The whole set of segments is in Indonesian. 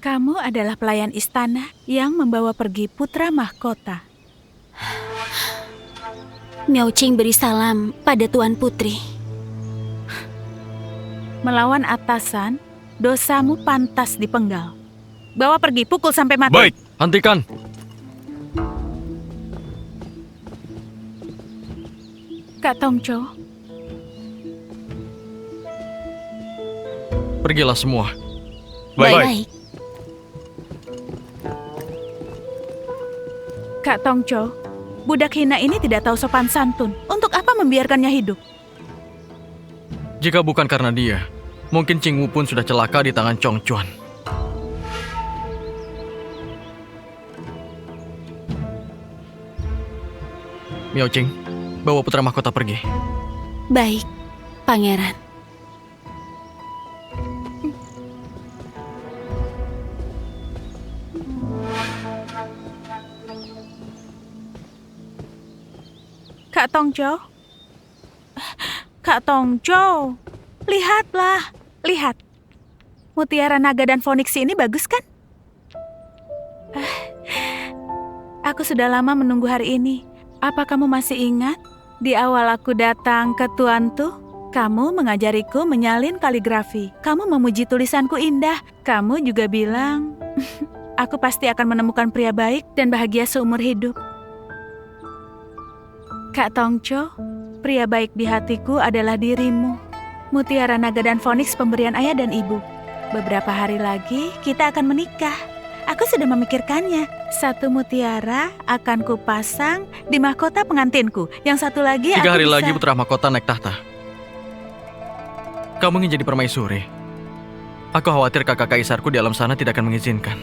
Kamu adalah pelayan istana yang membawa pergi putra mahkota. Miao Qing beri salam pada Tuan Putri. Melawan atasan, dosamu pantas dipenggal. Bawa pergi, pukul sampai mati. Baik, hentikan. Kak Tongco, Pergilah semua. Baik. Kak Tongco, budak hina ini tidak tahu sopan santun. Untuk apa membiarkannya hidup? Jika bukan karena dia, mungkin Qing Wu pun sudah celaka di tangan Chong Chuan. Miao Qing, bawa putra mahkota pergi. Baik, Pangeran. Kak Tongco, Kak Tongco, lihatlah, lihat. Mutiara naga dan foniksi ini bagus kan? Aku sudah lama menunggu hari ini. Apa kamu masih ingat? Di awal aku datang ke Tuan Tu, kamu mengajariku menyalin kaligrafi. Kamu memuji tulisanku indah. Kamu juga bilang, aku pasti akan menemukan pria baik dan bahagia seumur hidup. Kak Tongco, pria baik di hatiku adalah dirimu. Mutiara naga dan foniks pemberian ayah dan ibu. Beberapa hari lagi kita akan menikah. Aku sudah memikirkannya. Satu mutiara akan kupasang di mahkota pengantinku. Yang satu lagi 3 hari aku lagi bisa... putra mahkota naik tahta. Kamu ingin jadi permaisuri. Aku khawatir kakak kaisarku di alam sana tidak akan mengizinkan.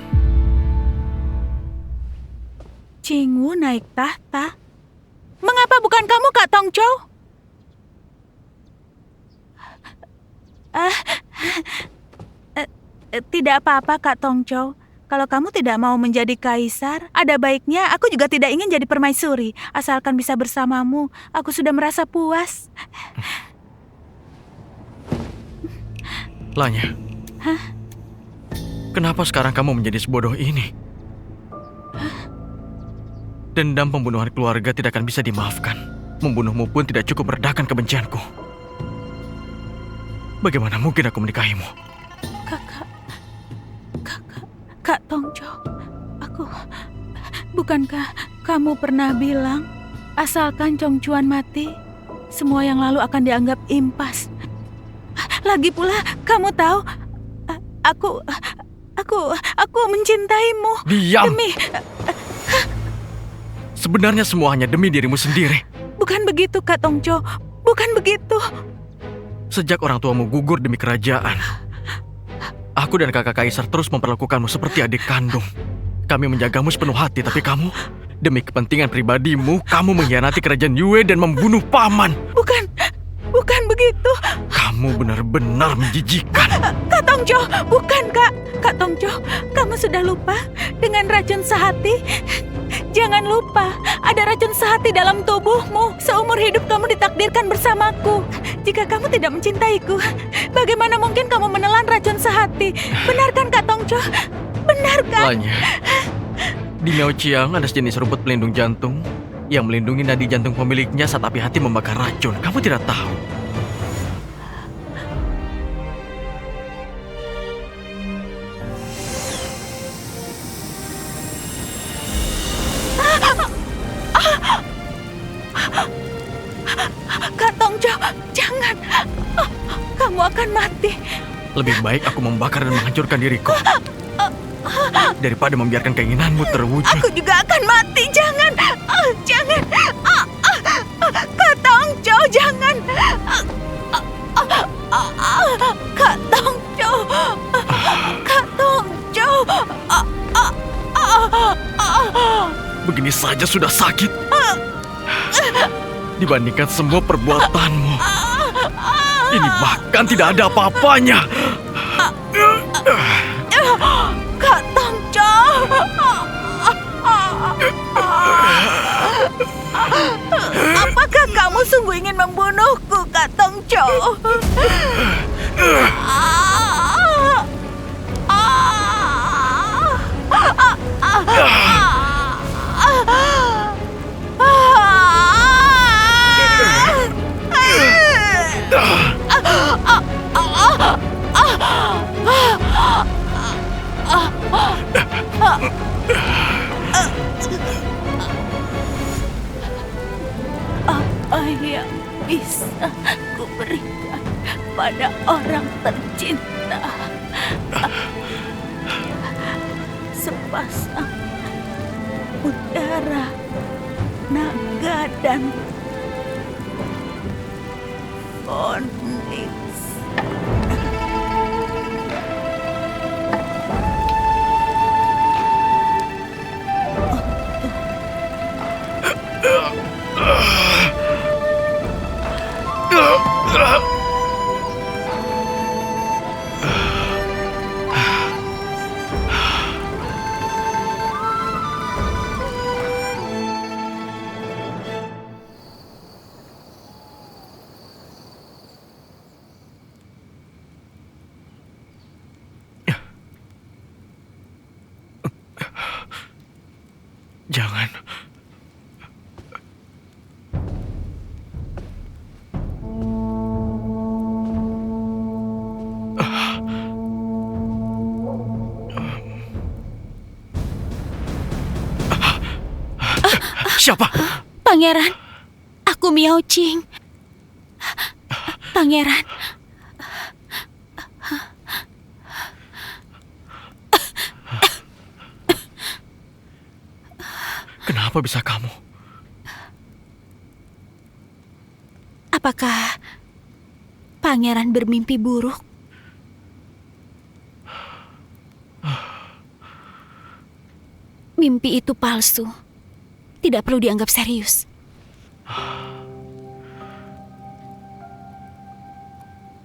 Qing Wu naik tahta? Mengapa bukan kamu, Kak Tongco? Tidak apa-apa, Kak Tongco. Kalau kamu tidak mau menjadi kaisar, ada baiknya aku juga tidak ingin jadi permaisuri. Asalkan bisa bersamamu, aku sudah merasa puas. Lanya, kenapa sekarang kamu menjadi sebodoh ini? Dendam pembunuhan keluarga tidak akan bisa dimaafkan. Membunuhmu pun tidak cukup meredakan kebencianku. Bagaimana mungkin aku menikahimu? Kak Tongco, bukankah kamu pernah bilang, asalkan Chong Chuan mati, semua yang lalu akan dianggap impas. Lagi pula, kamu tahu, aku mencintaimu. Diam! Demi... Sebenarnya semua hanya demi dirimu sendiri. Bukan begitu, Kak Tongco. Bukan begitu. Sejak orang tuamu gugur demi kerajaan, aku dan kakak kaisar terus memperlakukanmu seperti adik kandung. Kami menjagamu sepenuh hati, tapi kamu, demi kepentingan pribadimu, kamu mengkhianati kerajaan Yue dan membunuh paman. Bukan begitu. Kamu benar-benar menjijikan. Kak Tongco, bukan, Kak. Kak Tongco, kamu sudah lupa dengan racun sehati? Jangan lupa, ada racun sehati dalam tubuhmu. Seumur hidup kamu ditakdirkan bersamaku. Jika kamu tidak mencintaiku, bagaimana mungkin kamu menelan racun sehati? Benarkan, Kak Tongco? Benarkan? Lanya, di Miao Qiang ada sejenis rumput pelindung jantung yang melindungi nadi jantung pemiliknya saat api hati membakar racun. Kamu tidak tahu. Kak Tongco, jangan. Kamu akan mati. Lebih baik aku membakar dan menghancurkan diriku daripada membiarkan keinginanmu terwujud. Aku juga akan mati. Jangan. Jangan. Kak Tongco, jangan. Kak Tongco. Kak Tongco. Begini saja sudah sakit dibandingkan semua perbuatanmu. Ini bahkan tidak ada apa-apanya. Kak Tongco. Apakah kamu sungguh ingin membunuhku, Kak Tongco? yang bisa kuberikan pada orang tercinta. Sepasang udara, naga, dan Onyx. Jangan. Siapa? Pangeran, aku Miao Qing. Pangeran, Kenapa bisa kamu? apakah Pangeran bermimpi buruk? Mimpi itu palsu. Tidak perlu dianggap serius.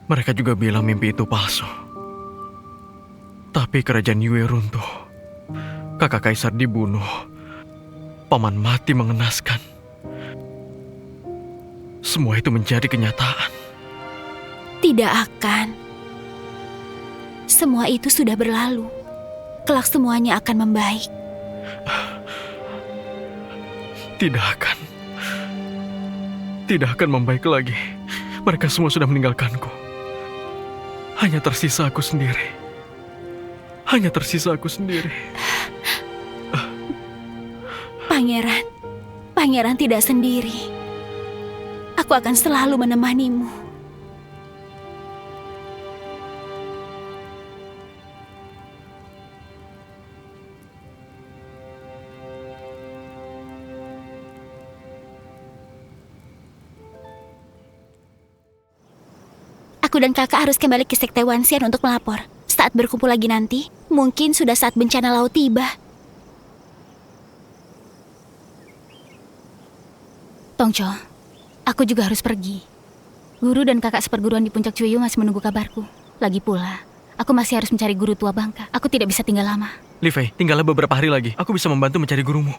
Mereka juga bilang mimpi itu palsu. Tapi kerajaan Yue runtuh. Kakak kaisar dibunuh. Paman mati mengenaskan. Semua itu menjadi kenyataan. Tidak akan. Semua itu sudah berlalu. Kelak semuanya akan membaik. Tidak akan. Tidak akan membaik lagi. Mereka semua sudah meninggalkanku. Hanya tersisa aku sendiri. Hanya tersisa aku sendiri. Pangeran, Pangeran tidak sendiri. Aku akan selalu menemanimu. Aku dan kakak harus kembali ke Sekte Wanxian untuk melapor. Saat berkumpul lagi nanti, mungkin sudah saat bencana laut tiba. Tongco, aku juga harus pergi. Guru dan kakak seperguruan di Puncak Cueyu masih menunggu kabarku. Lagi pula, aku masih harus mencari guru tua Bangka. Aku tidak bisa tinggal lama. Li Fei, tinggallah beberapa hari lagi. Aku bisa membantu mencari gurumu.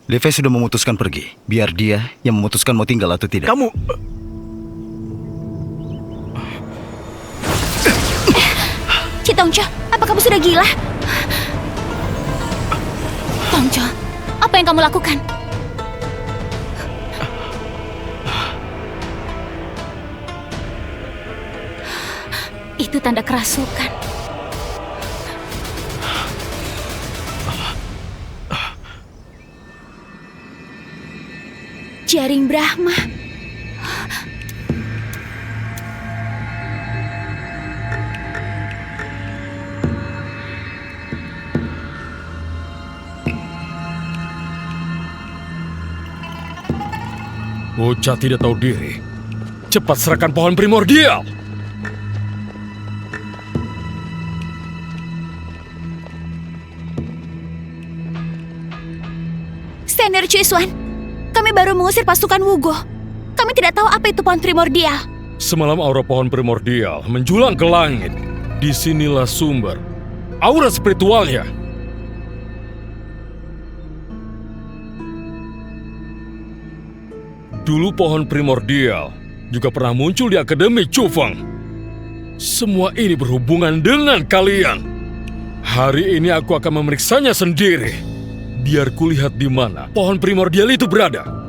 Li Fei sudah memutuskan pergi. Biar dia yang memutuskan mau tinggal atau tidak. Kamu... Tongco, apa kamu sudah gila? Tongco, apa yang kamu lakukan? Itu tanda kerasukan. Jaring Brahma. Bocah tidak tahu diri. Cepat serahkan pohon primordial. Senior Cuisuan, kami baru mengusir pasukan Wugo. Kami tidak tahu apa itu pohon primordial. Semalam aura pohon primordial menjulang ke langit. Disinilah sumber aura spiritualnya. Dulu pohon primordial juga pernah muncul di Akademi Chufeng. Semua ini berhubungan dengan kalian. Hari ini aku akan memeriksanya sendiri. Biar kulihat di mana pohon primordial itu berada.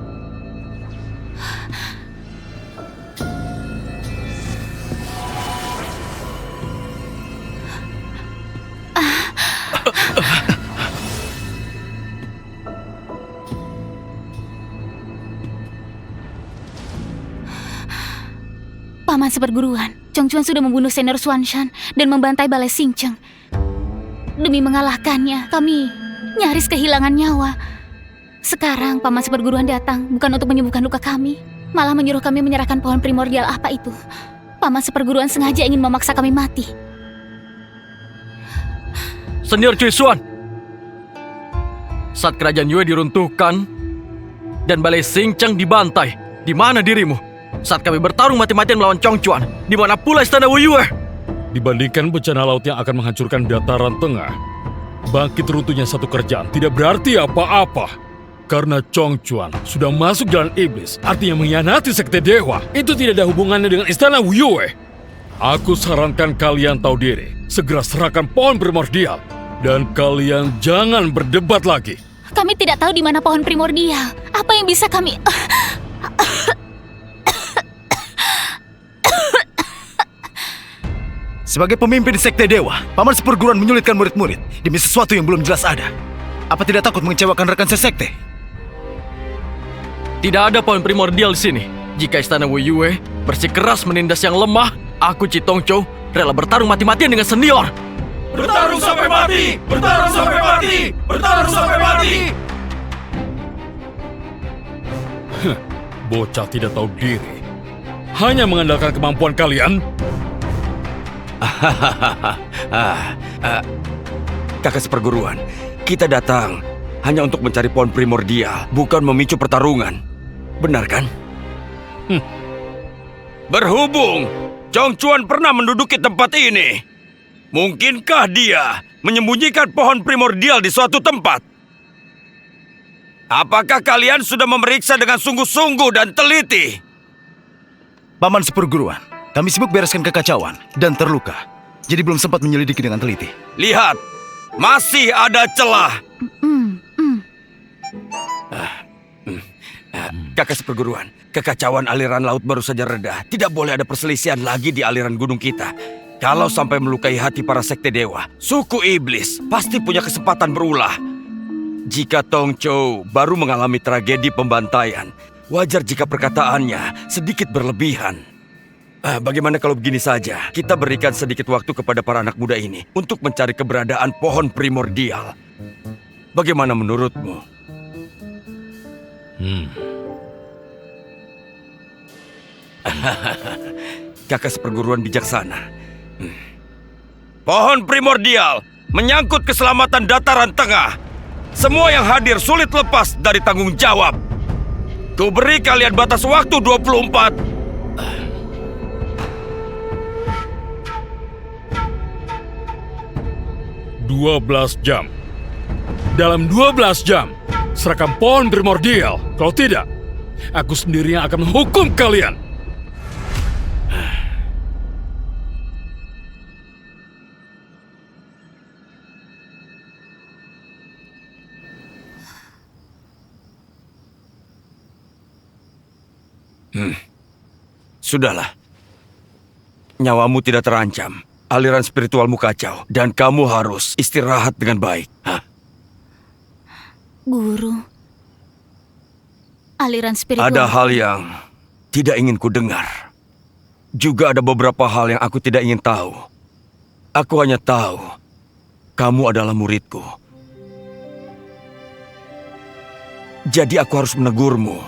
Paman seperguruan, Chongchuan sudah membunuh senior Xuanshan dan membantai balai Xingcheng. Demi mengalahkannya, kami nyaris kehilangan nyawa. Sekarang Paman seperguruan datang bukan untuk menyembuhkan luka kami, malah menyuruh kami menyerahkan pohon primordial apa itu. Paman seperguruan sengaja ingin memaksa kami mati. Senior Cui Xuan, saat kerajaan Yue diruntuhkan dan balai Xingcheng dibantai, di mana dirimu? Saat kami bertarung mati-matian melawan Chongchuan, di mana pula istana Wu Yue? Dibandingkan bencana laut yang akan menghancurkan dataran tengah, bangkit runtuhnya satu kerajaan tidak berarti apa-apa. Karena Chongchuan sudah masuk jalan iblis, artinya mengkhianati sekte dewa. Itu tidak ada hubungannya dengan istana Wu Yue. Aku sarankan kalian tahu diri, segera serahkan pohon primordial. Dan kalian jangan berdebat lagi. Kami tidak tahu di mana pohon primordial. Apa yang bisa kami... Sebagai pemimpin sekte dewa, Paman seperguruan menyulitkan murid-murid demi sesuatu yang belum jelas ada. Apa tidak takut mengecewakan rekan sesekte? Tidak ada pohon primordial di sini. Jika istana Wu Yue bersikeras menindas yang lemah, aku Chi Tongzhou rela bertarung mati-matian dengan senior. Bertarung sampai mati! Bertarung sampai mati! Bertarung sampai mati! Bocah tidak tahu diri. Hanya mengandalkan kemampuan kalian. Kakak seperguruan, kita datang hanya untuk mencari pohon primordial, bukan memicu pertarungan. Benar kan? Berhubung Chongchuan pernah menduduki tempat ini, mungkinkah dia menyembunyikan pohon primordial di suatu tempat? Apakah kalian sudah memeriksa dengan sungguh-sungguh dan teliti? Paman seperguruan, kami sibuk bereskan kekacauan dan terluka, jadi belum sempat menyelidiki dengan teliti. Lihat, masih ada celah. Kakak seperguruan, kekacauan aliran laut baru saja reda. Tidak boleh ada perselisihan lagi di aliran gunung kita. Kalau sampai melukai hati para sekte dewa, suku iblis pasti punya kesempatan berulah. Jika Tongzhou baru mengalami tragedi pembantaian, wajar jika perkataannya sedikit berlebihan. Bagaimana kalau begini saja, kita berikan sedikit waktu kepada para anak muda ini untuk mencari keberadaan pohon primordial. Bagaimana menurutmu? Kakak seperguruan bijaksana. Pohon primordial menyangkut keselamatan dataran tengah. Semua yang hadir sulit lepas dari tanggung jawab. Ku beri kalian batas waktu 24. 12 jam. Dalam 12 jam, serahkan pohon primordial. Kalau tidak, aku sendiri yang akan menghukum kalian. Sudahlah. Nyawamu tidak terancam. Aliran spiritualmu kacau. Dan kamu harus istirahat dengan baik. Guru, aliran spiritual... Ada hal yang tidak ingin ku dengar. Juga ada beberapa hal yang aku tidak ingin tahu. Aku hanya tahu kamu adalah muridku. Jadi aku harus menegurmu.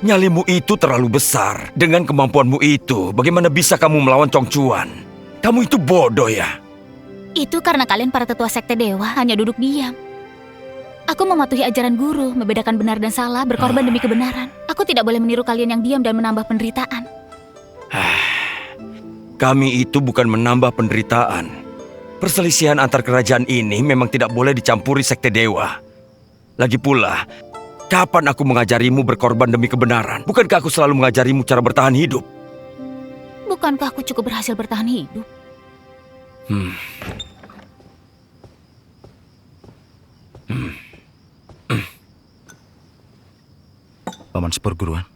Nyalimu itu terlalu besar. Dengan kemampuanmu itu, bagaimana bisa kamu melawan Chongchuan? Kamu itu bodoh ya? Itu karena kalian para tetua sekte dewa hanya duduk diam. Aku mematuhi ajaran guru, membedakan benar dan salah, berkorban demi kebenaran. Aku tidak boleh meniru kalian yang diam dan menambah penderitaan. Kami itu bukan menambah penderitaan. Perselisihan antar kerajaan ini memang tidak boleh dicampuri sekte dewa. Lagi pula, kapan aku mengajarimu berkorban demi kebenaran? Bukankah aku selalu mengajarimu cara bertahan hidup? Bukankah aku cukup berhasil bertahan hidup? Paman seperguruan.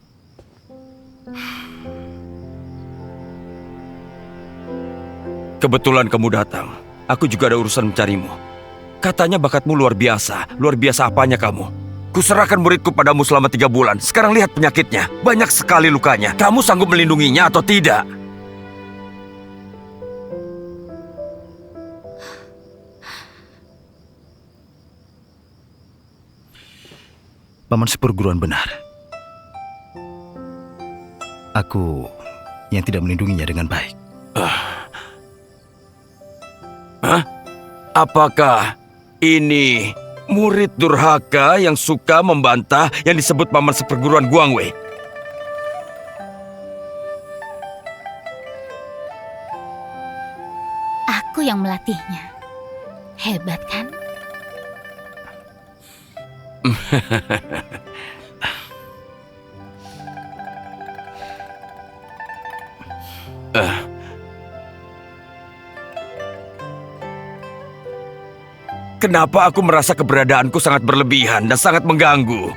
Kebetulan kamu datang. Aku juga ada urusan mencarimu. Katanya bakatmu luar biasa. Luar biasa apanya kamu? Kuserahkan muridku padamu selama 3 bulan. Sekarang lihat penyakitnya. Banyak sekali lukanya. Kamu sanggup melindunginya atau tidak? Paman seperguruan benar. Aku yang tidak melindunginya dengan baik. Apakah ini murid durhaka yang suka membantah yang disebut paman seperguruan Guangwei? Aku yang melatihnya. Hebat kan? Kenapa aku merasa keberadaanku sangat berlebihan dan sangat mengganggu?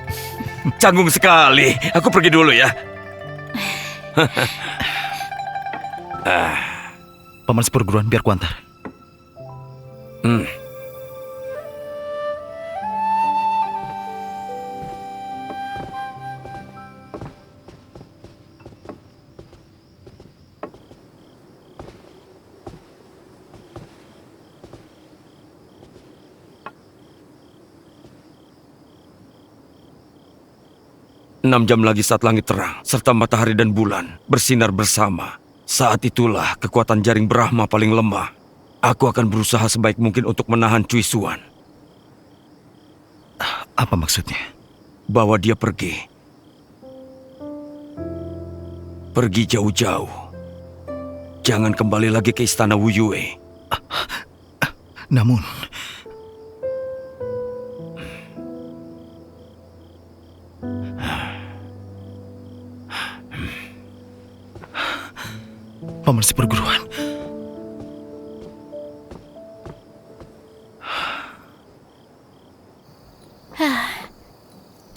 Canggung sekali. Aku pergi dulu ya. Paman seperguruan, biar kuantar. Enam jam lagi saat langit terang, serta matahari dan bulan bersinar bersama. Saat itulah kekuatan jaring Brahma paling lemah. Aku akan berusaha sebaik mungkin untuk menahan Cui Xuan. Apa maksudnya? Bawa dia pergi. Pergi jauh-jauh. Jangan kembali lagi ke istana Wu Yue. Namun, Paman seperguruan.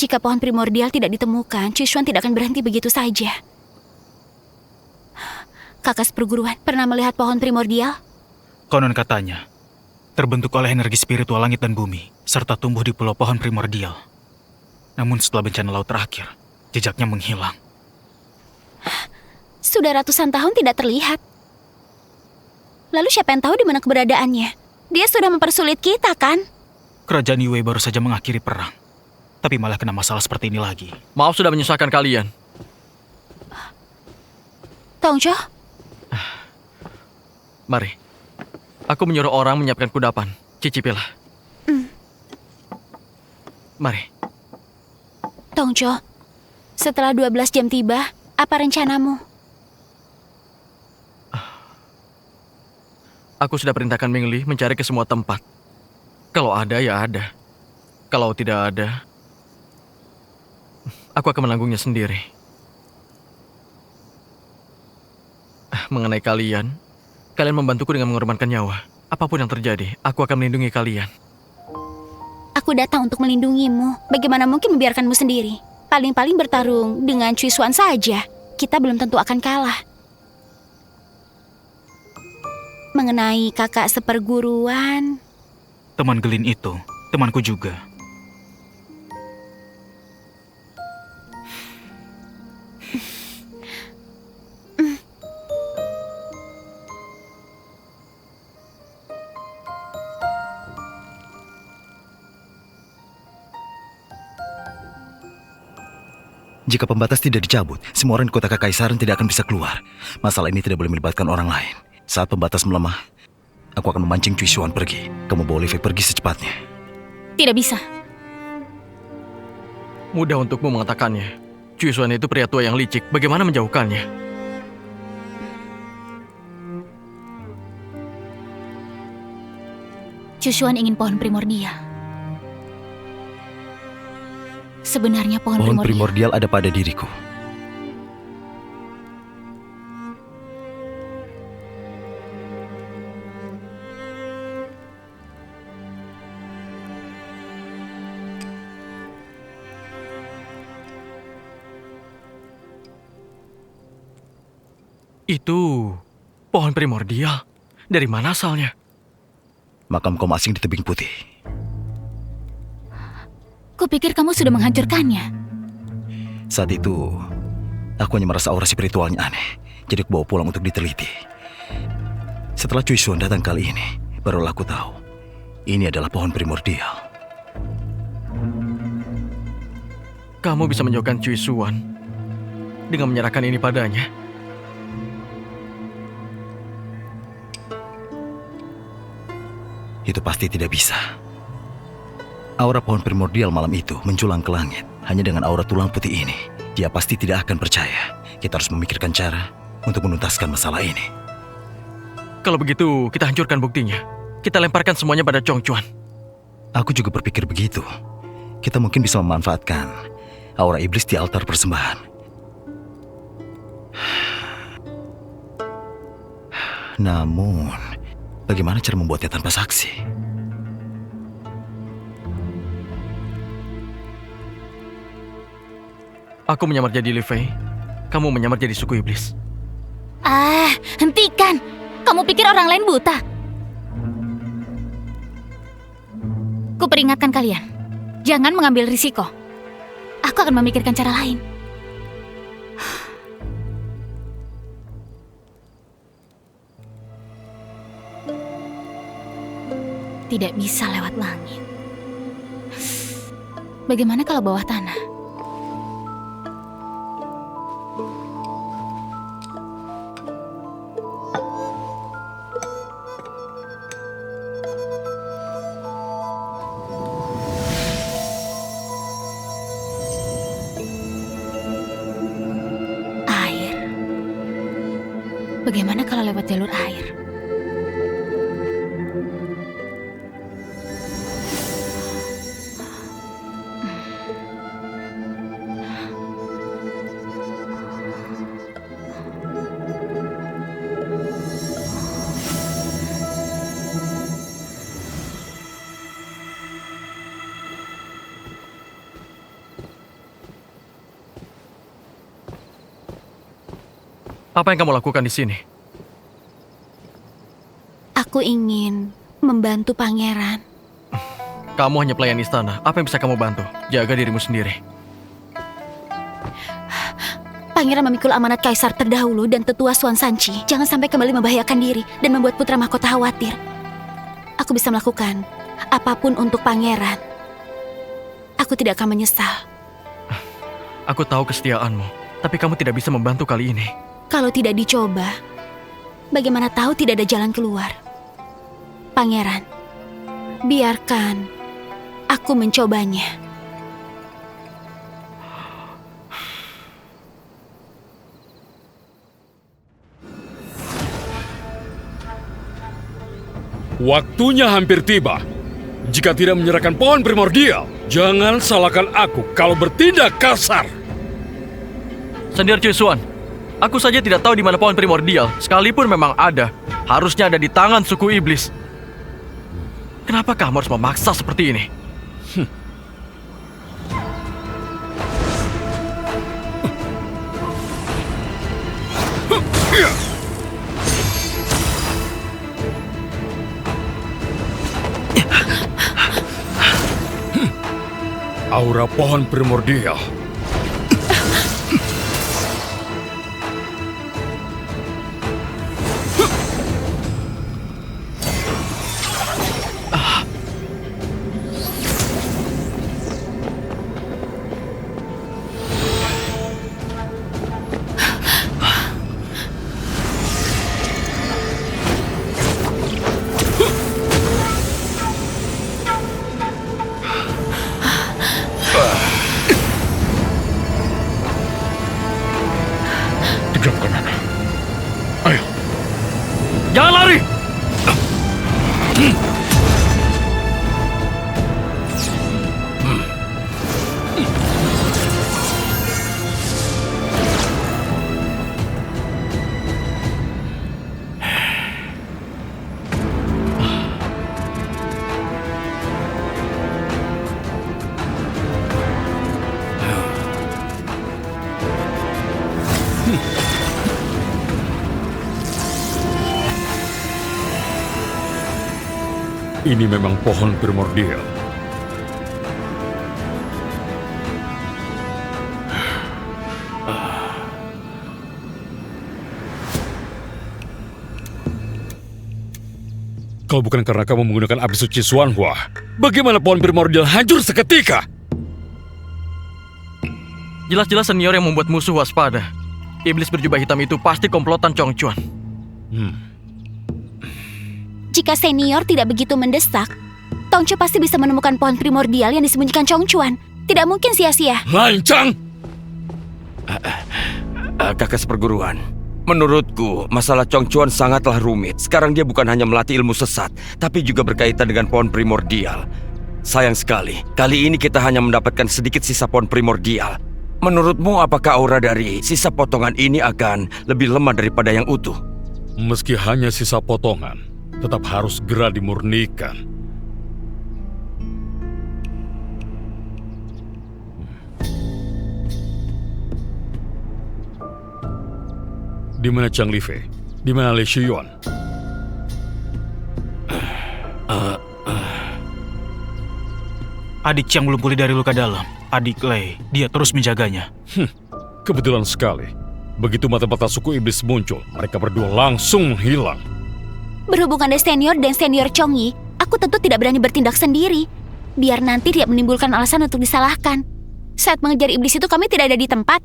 Jika pohon primordial tidak ditemukan, Cui Xuan tidak akan berhenti begitu saja. Kakak seperguruan pernah melihat pohon primordial? Konon katanya, terbentuk oleh energi spiritual langit dan bumi, serta tumbuh di pulau pohon primordial. Namun setelah bencana laut terakhir, jejaknya menghilang. Sudah ratusan tahun tidak terlihat. Lalu siapa yang tahu di mana keberadaannya? Dia sudah mempersulit kita, kan? Kerajaan Yue baru saja mengakhiri perang, tapi malah kena masalah seperti ini lagi. Maaf sudah menyusahkan kalian. Tongjo, Mari. Aku menyuruh orang menyiapkan kudapan. Cicipilah. Mari. Tongjo, setelah 12 jam tiba, apa rencanamu? Aku sudah perintahkan Ming Li mencari ke semua tempat. Kalau ada, ya ada. Kalau tidak ada, aku akan menanggungnya sendiri. Mengenai kalian membantuku dengan mengorbankan nyawa. Apapun yang terjadi, aku akan melindungi kalian. Aku datang untuk melindungimu. Bagaimana mungkin membiarkanmu sendiri? Paling-paling bertarung dengan Cui Xuan saja. Kita belum tentu akan kalah. Mengenai kakak seperguruan, Teman Gelin itu, temanku juga. Jika pembatas tidak dicabut, semua orang di kota Kekaisaran tidak akan bisa keluar. Masalah ini tidak boleh melibatkan orang lain. Saat pembatas melemah, aku akan memancing Cui Xuan pergi. Kamu bawa Li Fei pergi secepatnya. tidak bisa. Mudah untukmu mengatakannya. Cui Xuan itu pria tua yang licik. Bagaimana menjauhkannya? Cui Xuan ingin pohon primordial. Sebenarnya pohon Pohon primordial primordial ada pada diriku. Itu pohon primordial. Dari mana asalnya? Makam kaum asing di tebing putih. Kupikir kamu sudah menghancurkannya. Saat itu, aku hanya merasa aura spiritualnya aneh. Jadi aku bawa pulang untuk diteliti. Setelah Cui Xuan datang kali ini, barulah aku tahu ini adalah pohon primordial. kamu bisa menjauhkan Cui Suan dengan menyerahkan ini padanya? Itu pasti tidak bisa. Aura pohon primordial malam itu menjulang ke langit. Hanya dengan aura tulang putih ini, dia pasti tidak akan percaya. Kita harus memikirkan cara untuk menuntaskan masalah ini. Kalau begitu, kita hancurkan buktinya. Kita lemparkan semuanya pada Chong Chuan. Aku juga berpikir begitu. Kita mungkin bisa memanfaatkan aura iblis di altar persembahan. Namun, bagaimana cara membuatnya tanpa saksi? Aku menyamar jadi Li Fei, kamu menyamar jadi suku iblis. Ah, hentikan! Kamu pikir orang lain buta? Kuperingatkan kalian, jangan mengambil risiko. Aku akan memikirkan cara lain. Tidak bisa lewat langit. Bagaimana kalau bawah tanah? Air. Bagaimana kalau lewat jalur air? Apa yang kamu lakukan di sini? Aku ingin membantu pangeran. Kamu hanya pelayan istana. Apa yang bisa kamu bantu? Jaga dirimu sendiri. Pangeran memikul amanat kaisar terdahulu dan tetua Suan Sanchi. Jangan sampai kembali membahayakan diri dan membuat putra mahkota khawatir. Aku bisa melakukan apapun untuk pangeran. Aku tidak akan menyesal. Aku tahu kesetiaanmu, tapi kamu tidak bisa membantu kali ini. Kalau tidak dicoba, bagaimana tahu tidak ada jalan keluar? Pangeran, biarkan aku mencobanya. Waktunya hampir tiba. Jika tidak menyerahkan pohon primordial, jangan salahkan aku kalau bertindak kasar. Sendir Cui Suan, aku saja tidak tahu di mana pohon primordial. Sekalipun memang ada, harusnya ada di tangan suku iblis. Kenapa kamu harus memaksa seperti ini? Aura pohon primordial. Diam kanan. Ayo. Jangan lari! Ini memang pohon primordial. Kalau bukan karena kamu menggunakan api suci Xuanhua, bagaimana pohon primordial hancur seketika? Jelas-jelas senior yang membuat musuh waspada. Iblis berjubah hitam itu pasti komplotan Chongchuan. Jika senior tidak begitu mendesak, Tongcu pasti bisa menemukan pohon primordial yang disembunyikan Chongchuan. Tidak mungkin sia-sia. Lancang! Kakak seperguruan, menurutku masalah Chongchuan sangatlah rumit. Sekarang dia bukan hanya melatih ilmu sesat, tapi juga berkaitan dengan pohon primordial. Sayang sekali, kali ini kita hanya mendapatkan sedikit sisa pohon primordial. Menurutmu apakah aura dari sisa potongan ini akan lebih lemah daripada yang utuh? Meski hanya sisa potongan, tetap harus segera dimurnikan. Di mana Chang Lifei? Di mana Li Shiyuan? Adik Chiang belum pulih dari luka dalam. Adik Lei, dia terus menjaganya. Kebetulan sekali. Begitu mata-mata suku iblis muncul, mereka berdua langsung menghilang. Berhubung ada senior dan senior Chongyi, aku tentu tidak berani bertindak sendiri. Biar nanti tidak menimbulkan alasan untuk disalahkan. Saat mengejar iblis itu kami tidak ada di tempat.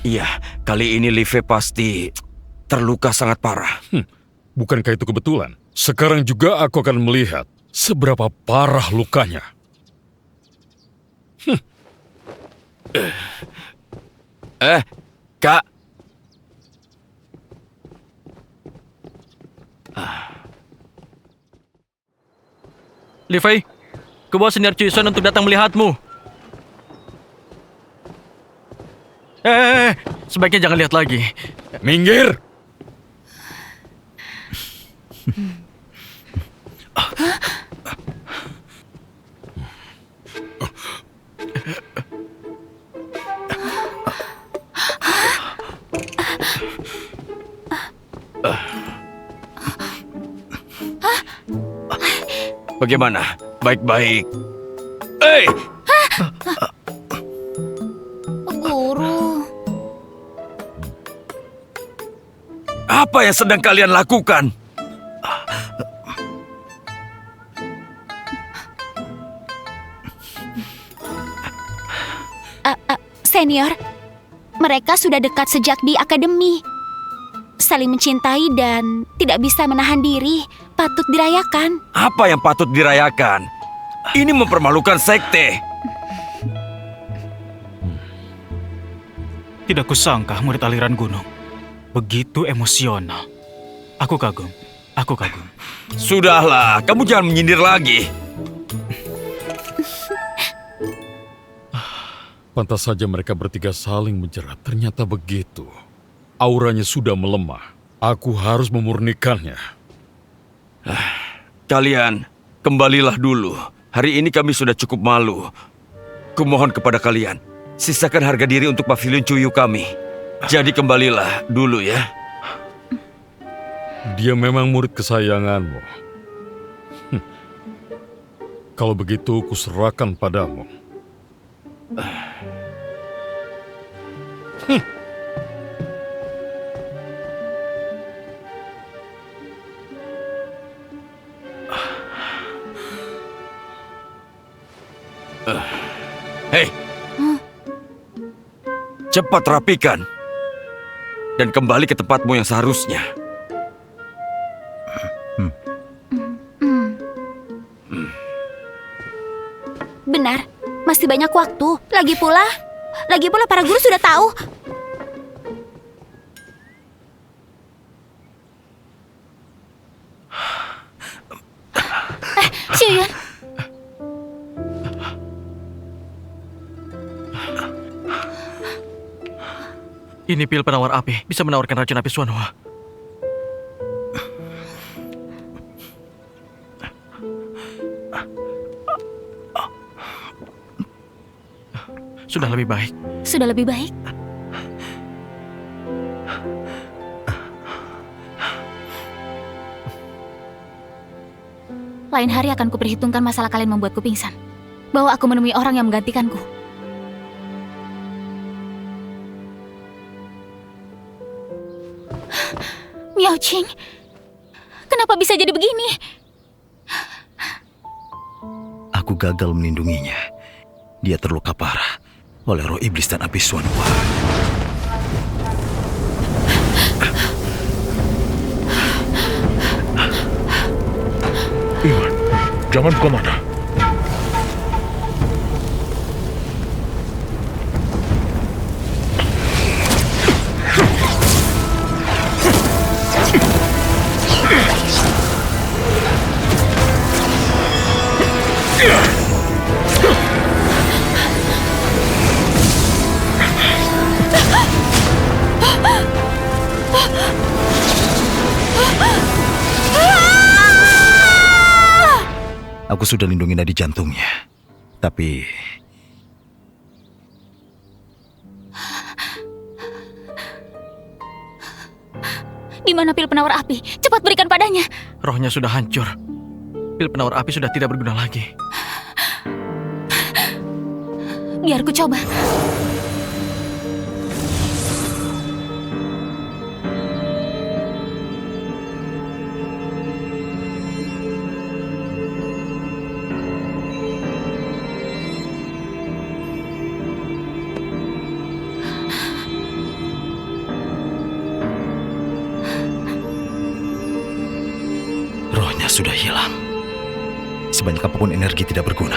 Iya, kali ini Live pasti terluka sangat parah. Bukankah itu kebetulan? Sekarang juga aku akan melihat seberapa parah lukanya. Kak. Li Fei, ku bawa senior Cui Xuan untuk datang melihatmu. Sebaiknya jangan lihat lagi. Minggir! Bagaimana? Baik-baik. Guru. Apa yang sedang kalian lakukan? Senior, mereka sudah dekat sejak di akademi. Saling mencintai dan tidak bisa menahan diri. Patut dirayakan. Apa yang patut dirayakan? Ini mempermalukan sekte. Tidak kusangka murid aliran gunung begitu emosional. Aku kagum. Sudahlah, kamu jangan menyindir lagi. Pantas saja mereka bertiga saling menjerat. Ternyata begitu. Auranya sudah melemah. Aku harus memurnikannya. Kalian, kembalilah dulu. Hari ini kami sudah cukup malu. Kumohon kepada kalian, sisakan harga diri untuk pavilion Cuyu kami. Jadi kembalilah dulu ya. Dia memang murid kesayanganmu. Kalau begitu, kuserahkan padamu. Hei, cepat rapikan dan kembali ke tempatmu yang seharusnya. Benar, masih banyak waktu. Lagi pula para guru sudah tahu. Shiyuan. Ini pil penawar api, bisa menawarkan racun api Xuanhua. Sudah lebih baik. Sudah lebih baik. Lain hari akan kuperhitungkan masalah kalian membuatku pingsan. Bahwa aku menemui orang yang menggantikanku. Miao Qing, kenapa bisa jadi begini? Aku gagal melindunginya. Dia terluka parah. oleh roh iblis dan api Suanhua. Iwan, jangan buka mata. Aku sudah lindungi nadi jantungnya. Tapi Di mana pil penawar api? Cepat berikan padanya. Rohnya sudah hancur. Pil penawar api sudah tidak berguna lagi. Biar ku coba. rohnya sudah hilang. Sebanyak apapun energi tidak berguna.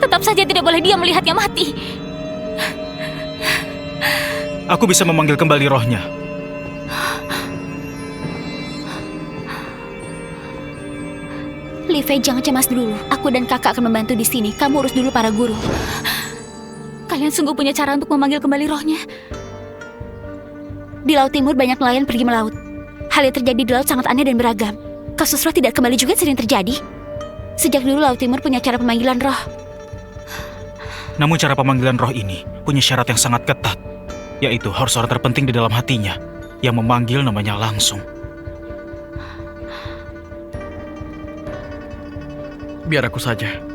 Tetap saja tidak boleh dia melihatnya mati. Aku bisa memanggil kembali rohnya. Li Fei, jangan cemas dulu. Aku dan kakak akan membantu di sini. Kamu urus dulu para guru. Kalian sungguh punya cara untuk memanggil kembali rohnya. Di Laut Timur banyak nelayan pergi melaut. Hal yang terjadi di laut sangat aneh dan beragam. Kasus roh tidak kembali juga sering terjadi. Sejak dulu Laut Timur punya cara pemanggilan roh. Namun cara pemanggilan roh ini punya syarat yang sangat ketat, yaitu harus orang terpenting di dalam hatinya yang memanggil namanya langsung. Biar aku saja.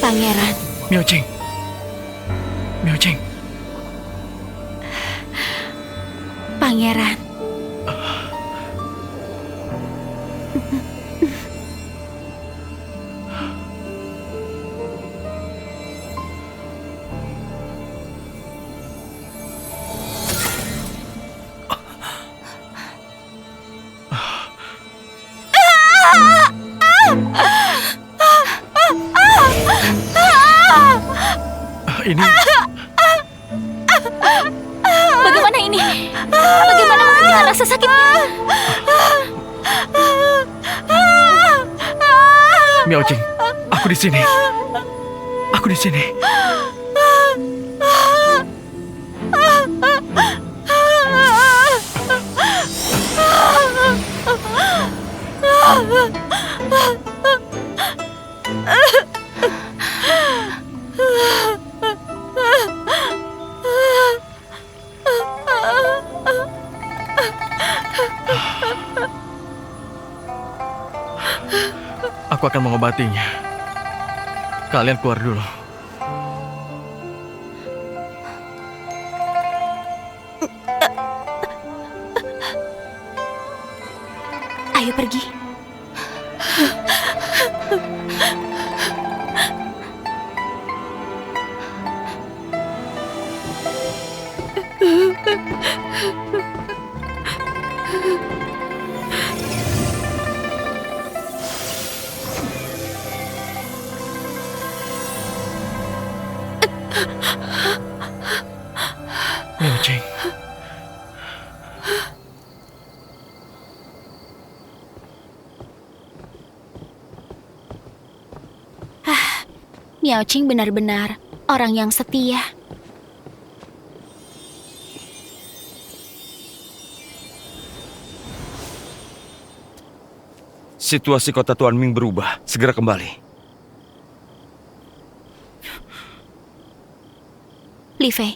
Pangeran. Miao Jing. Miao Jing. Pangeran. Ini Bagaimana ini? Bagaimana menghentikan rasa sakitnya? Miao Jing. Aku di sini. Aku di sini. Aku akan mengobatinya. Kalian keluar dulu. Ayo pergi. Miao Jing. Miao Jing benar-benar orang yang setia. situasi kota Tuan Ming berubah. Segera kembali. Li Fei,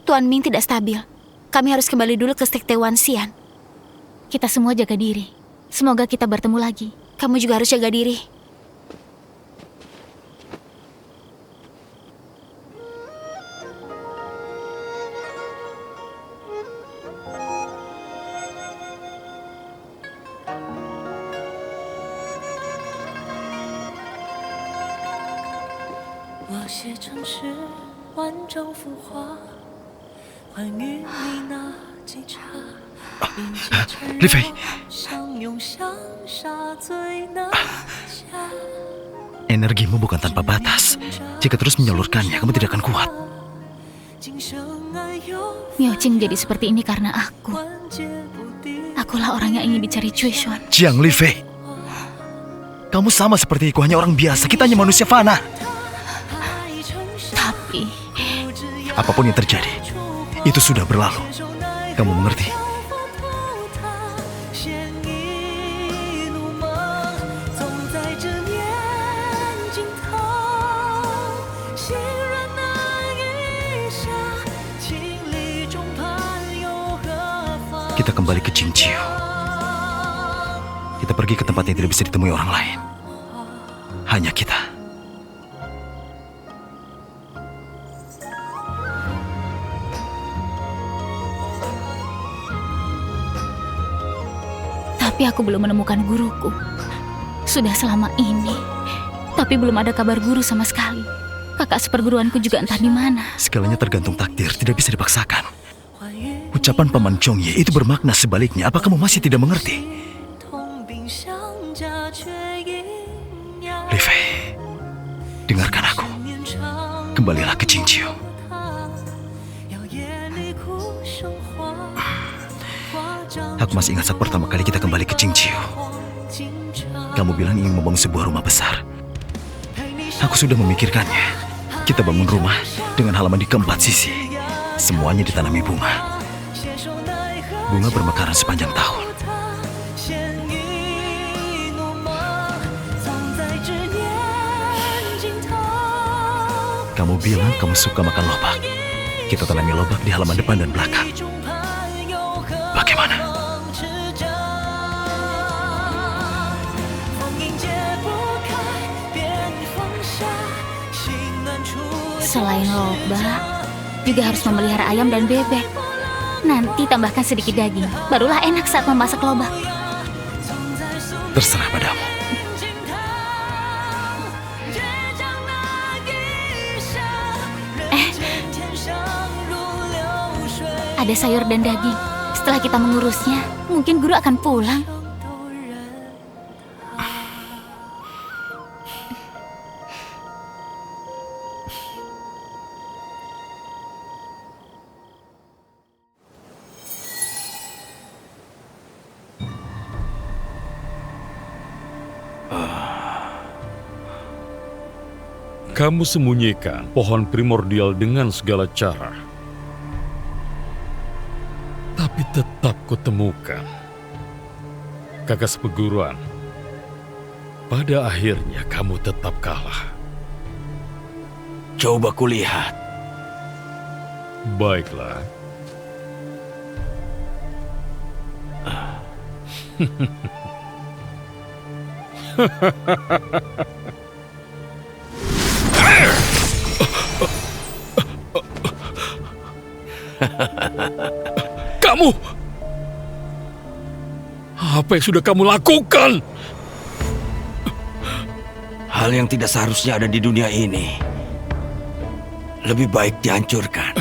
Tuan Ming tidak stabil. Kami harus kembali dulu ke Sekte Wan Xian. Kita semua jaga diri. Semoga kita bertemu lagi. Kamu juga harus jaga diri. Li Fei, energimu bukan tanpa batas. Jika terus menyalurkannya, kamu tidak akan kuat. Miao Qing jadi seperti ini karena aku. Akulah orang yang ingin dicari Cui Xuan. Jiang Li Fei, kamu sama seperti aku, hanya orang biasa. Kita hanya manusia fana. Tapi Apapun yang terjadi, itu sudah berlalu. Kamu mengerti? Kita kembali ke Jingqiu. Kita pergi ke tempat yang tidak bisa ditemui orang lain. Hanya kita. Tapi aku belum menemukan guruku. Sudah selama ini, tapi belum ada kabar guru sama sekali. Kakak seperguruanku juga entah di mana. Segalanya tergantung takdir, tidak bisa dipaksakan. Ucapan Paman Chongye itu bermakna sebaliknya. Apa kamu masih tidak mengerti? Li Fei, dengarkan aku. Kembalilah ke Jingqiu. Aku masih ingat saat pertama kali kita kembali ke Jingqiu. Kamu bilang ingin membangun sebuah rumah besar. Aku sudah memikirkannya. Kita bangun rumah dengan halaman di keempat sisi. Semuanya ditanami bunga. Bunga bermekaran sepanjang tahun. Kamu bilang kamu suka makan lobak. Kita tanami lobak di halaman depan dan belakang. Bagaimana? Selain lobak, juga harus memelihara ayam dan bebek. Nanti tambahkan sedikit daging, barulah enak saat memasak lobak. Terserah padamu. Ada sayur dan daging. Setelah kita mengurusnya, mungkin guru akan pulang. Kamu sembunyikan pohon primordial dengan segala cara. Tapi tetap kutemukan. Kakak seperguruan, pada akhirnya kamu tetap kalah. Coba kulihat. Baiklah. Kamu! Apa yang sudah kamu lakukan? Hal yang tidak seharusnya ada di dunia ini lebih baik dihancurkan.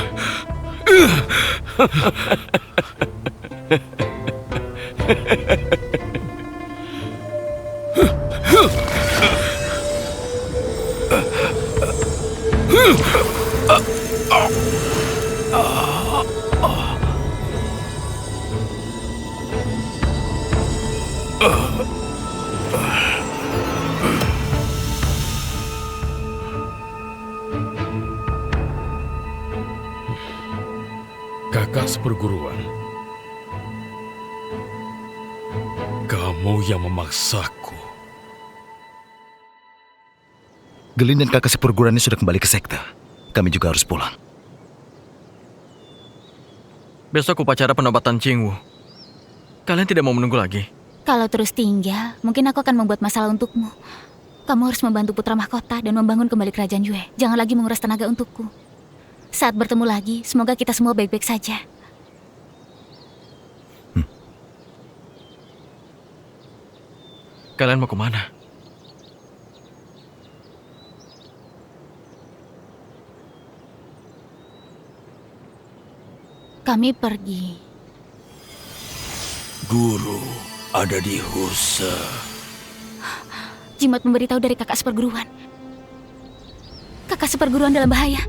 Kakak seperguruan, kamu yang memaksaku Gelin dan kakak seperguruannya sudah kembali ke sekte. Kami juga harus pulang. Besok upacara penobatan Qingwu. Kalian tidak mau menunggu lagi? Kalau terus tinggal, mungkin aku akan membuat masalah untukmu. Kamu harus membantu putra mahkota dan membangun kembali kerajaan Yue. Jangan lagi menguras tenaga untukku. Saat bertemu lagi, semoga kita semua baik-baik saja. Kalian mau kemana? Kami pergi. Guru ada di Huse. Jimat memberitahu dari kakak seperguruan. Kakak seperguruan dalam bahaya.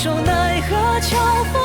手奈何，巧妇